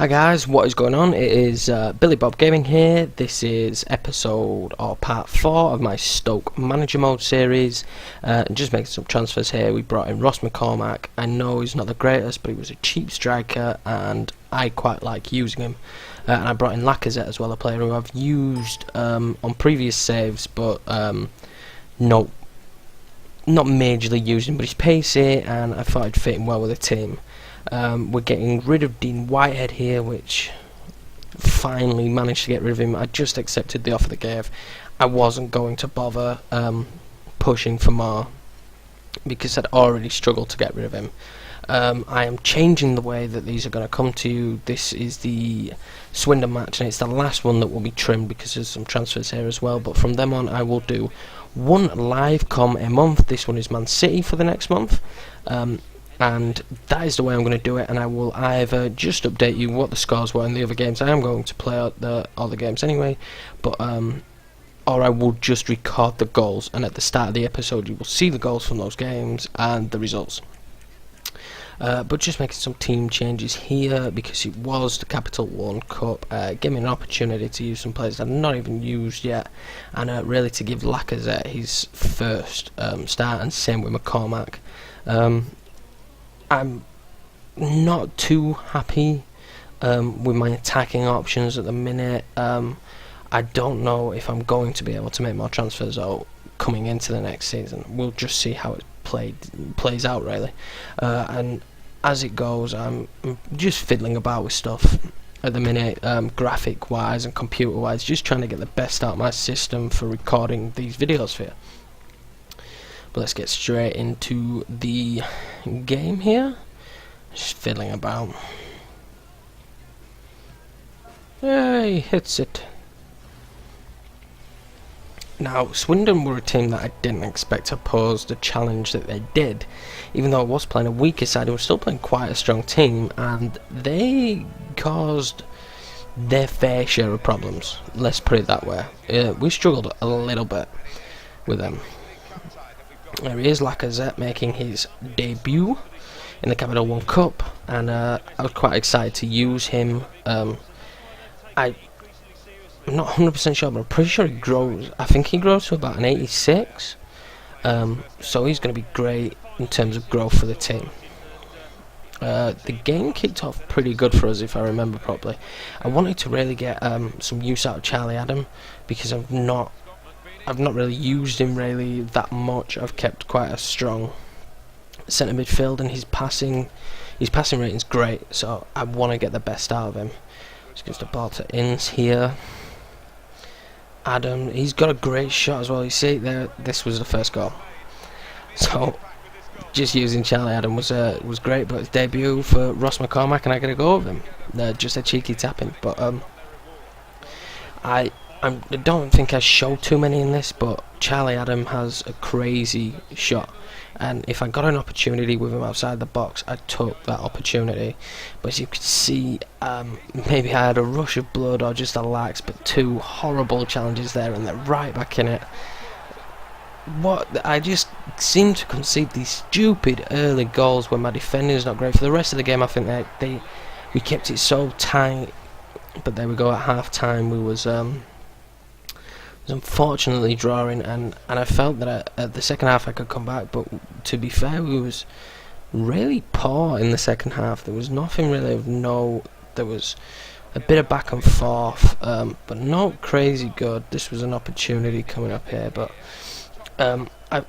Hi guys, what is going on? It is Billy Bob Gaming here. This is episode or part 4 of my Stoke Manager Mode series. Just making some transfers here. We brought in Ross McCormack. I know he's not the greatest, but he was a cheap striker and I quite like using him. And I brought in Lacazette as well, a player who I've used on previous saves, but not majorly using, but he's pacey and I thought he'd fit in well with the team. We're getting rid of Dean Whitehead here, which finally managed to get rid of him. I just accepted the offer they gave. I wasn't going to bother pushing for more because I'd already struggled to get rid of him. I am changing the way that these are going to come to you. This is the Swindon match and it's the last one that will be trimmed because there's some transfers here as well, but from then on I will do one live com a month. This one is Man City for the next month. And that is the way I'm going to do it, and I will either just update you what the scores were in the other games. I am going to play out all the games anyway, but or I will just record the goals, and at the start of the episode you will see the goals from those games and the results. But just making some team changes here because it was the Capital One Cup. Give me an opportunity to use some players that I've not even used yet, and really to give Lacazette his first start, and same with McCormack. I'm not too happy with my attacking options at the minute. I don't know if I'm going to be able to make more transfers out coming into the next season. We'll just see how it plays out really. And as it goes, I'm just fiddling about with stuff at the minute, graphic wise and computer wise, just trying to get the best out of my system for recording these videos for you. But let's get straight into the game here. Just fiddling about. Hey, hits it. Now, Swindon were a team that I didn't expect to pose the challenge that they did. Even though I was playing a weaker side, I was still playing quite a strong team, and they caused their fair share of problems. Let's put it that way. We struggled a little bit with them. There he is, Lacazette, making his debut in the Capital One Cup, and I was quite excited to use him. I'm not 100% sure, but I'm pretty sure he grows. I think he grows to about an 86, so he's going to be great in terms of growth for the team. The game kicked off pretty good for us, if I remember properly. I wanted to really get some use out of Charlie Adam because I've not really used him really that much. I've kept quite a strong centre midfield, and his passing rating's great, so I want to get the best out of him. Just gives the ball to Inns here. Adam, he's got a great shot as well. You see there, this was the first goal. So just using Charlie Adam was great, but his debut for Ross McCormack, and I got to go with him. Just a cheeky tapping, but I don't think I showed too many in this, but Charlie Adam has a crazy shot, and if I got an opportunity with him outside the box, I took that opportunity. But as you can see, maybe I had a rush of blood or just a lax, but two horrible challenges there, and they're right back in it. I just seem to concede these stupid early goals when my defending is not great. For the rest of the game, I think we kept it so tight, but there we go. At half time, we was unfortunately drawing, and I felt that at the second half I could come back, but to be fair, we was really poor in the second half. There was nothing really of note. There was a bit of back and forth, but not crazy good. This was an opportunity coming up here, but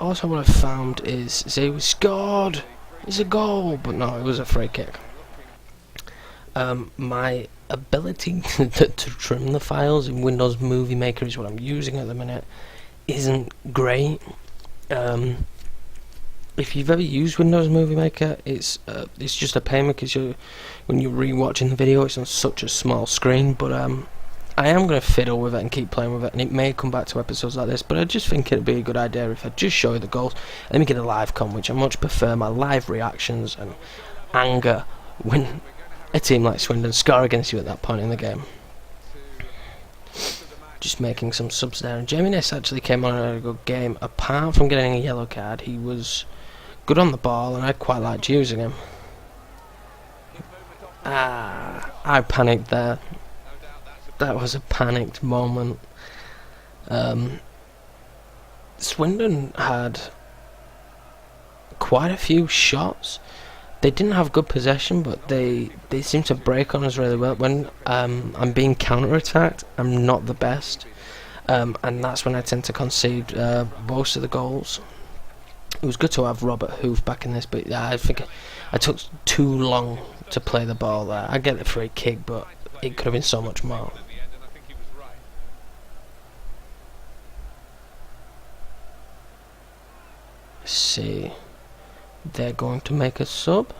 also what I found is, say we scored, it's a goal, but no, it was a free kick. My ability to trim the files in Windows Movie Maker is what I'm using at the minute, isn't great. If you've ever used Windows Movie Maker, it's just a pain because when you're rewatching the video, it's on such a small screen. But I am going to fiddle with it and keep playing with it, and it may come back to episodes like this, but I just think it'd be a good idea if I just show you the goals. Let me get a live com, which I much prefer my live reactions and anger when a team like Swindon score against you at that point in the game. Just making some subs there, and Jamie Ness actually came on in a good game. Apart from getting a yellow card, he was good on the ball, and I quite liked using him. I panicked there. That was a panicked moment. Swindon had quite a few shots. They didn't have good possession, but they seem to break on us really well. When I'm being counter-attacked, I'm not the best, and that's when I tend to concede most of the goals. It was good to have Robert Hoof back in this, but I think I took too long to play the ball there. I get the free kick, but it could have been so much more. Let's see. They're going to make a sub.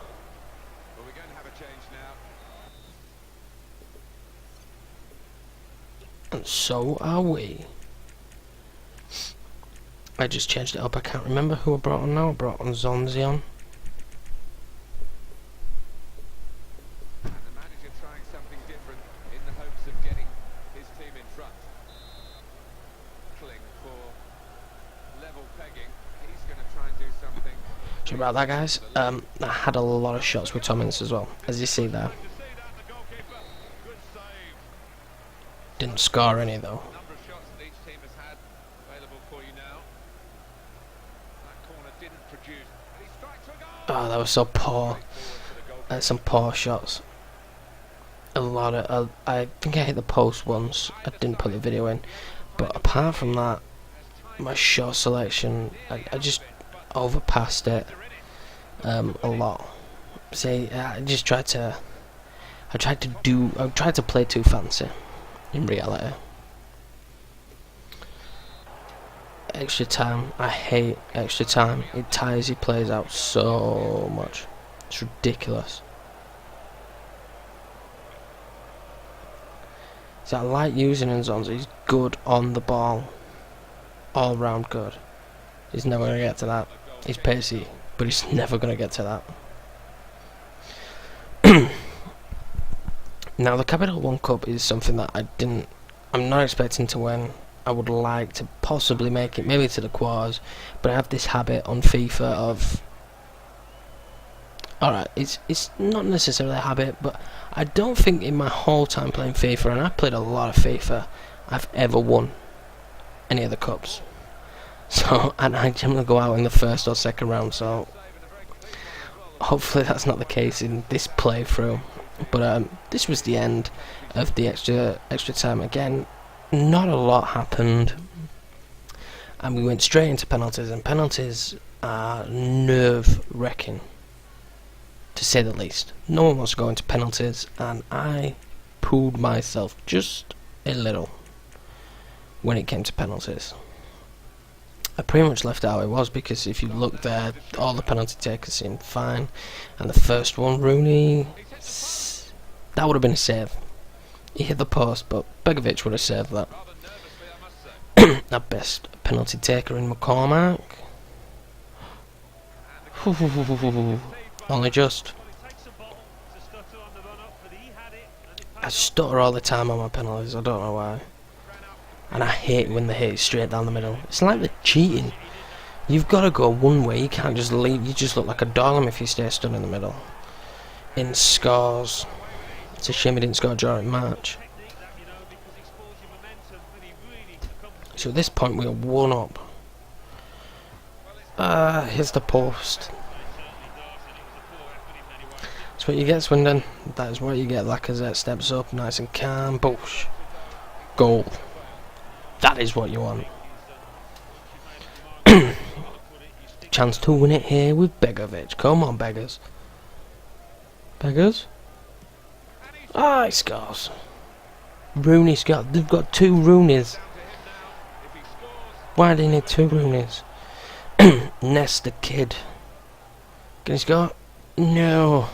And so are we. I just changed it up. I can't remember who I brought on now. I brought on Zonzion. The manager trying something different in the hopes of getting his team in front. For level pegging, he's going to try and do something. Sorry about that, guys. I had a lot of shots with Tommins as well, as you see there. Didn't score any though. Number of shots that each team has had available for you now. That corner didn't produce. He strikes a goal. Oh, that was so poor. Some poor shots. A lot of. I think I hit the post once. I didn't put the video in, but apart from that, my shot selection, I just overpassed it a lot. See, I tried to play too fancy. In reality, extra time. I hate extra time. It tires your players out so much. It's ridiculous. So I like using Nzonzi. He's good on the ball, all round good. He's never gonna get to that. He's pacey, but he's never gonna get to that. Now the Capital One Cup is something that I'm not expecting to win. I would like to possibly make it maybe to the quarters, but I have this habit on FIFA of, alright, it's not necessarily a habit, but I don't think in my whole time playing FIFA, and I've played a lot of FIFA, I've ever won any of the cups. So, and I generally go out in the first or second round, so hopefully that's not the case in this playthrough. But this was the end of the extra time. Again, not a lot happened, and we went straight into penalties, and penalties are nerve-wracking, to say the least. No one wants to go into penalties, and I pooed myself just a little when it came to penalties. I pretty much left it how it was, because if you look there, all the penalty takers seemed fine, and the first one, Rooney, that would have been a save. He hit the post, but Begovic would have saved that. Our best penalty taker in McCormack. Only just. I stutter all the time on my penalties, I don't know why. And I hate when they hit it straight down the middle. It's like they're cheating. You've got to go one way, you can't just leave. You just look like a dog if you stay stood in the middle. In scores. It's a shame he didn't score during March. So at this point we're 1-up. Here's the post. That's what you get, Swindon. That is what you get. Lacazette steps up, nice and calm. Boosh. Goal. That is what you want. Chance to win it here with Begovic. Come on, beggars. Beggars? Ah, he scores. Rooney scored. They've got 2 Rooneys. Why do they need 2 Rooneys? Nest the kid. Can he score? No.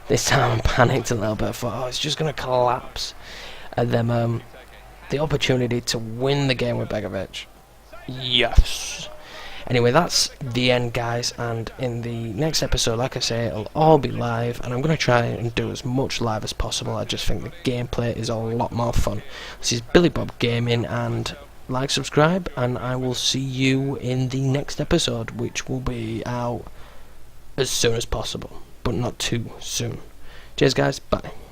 This time I panicked a little bit. I thought, oh, it's just going to collapse. And then the opportunity to win the game with Begovic. Yes. Anyway, that's the end, guys, and in the next episode, like I say, it'll all be live, and I'm going to try and do as much live as possible. I just think the gameplay is a lot more fun. This is Billy Bob Gaming, and like, subscribe, and I will see you in the next episode, which will be out as soon as possible, but not too soon. Cheers guys, bye.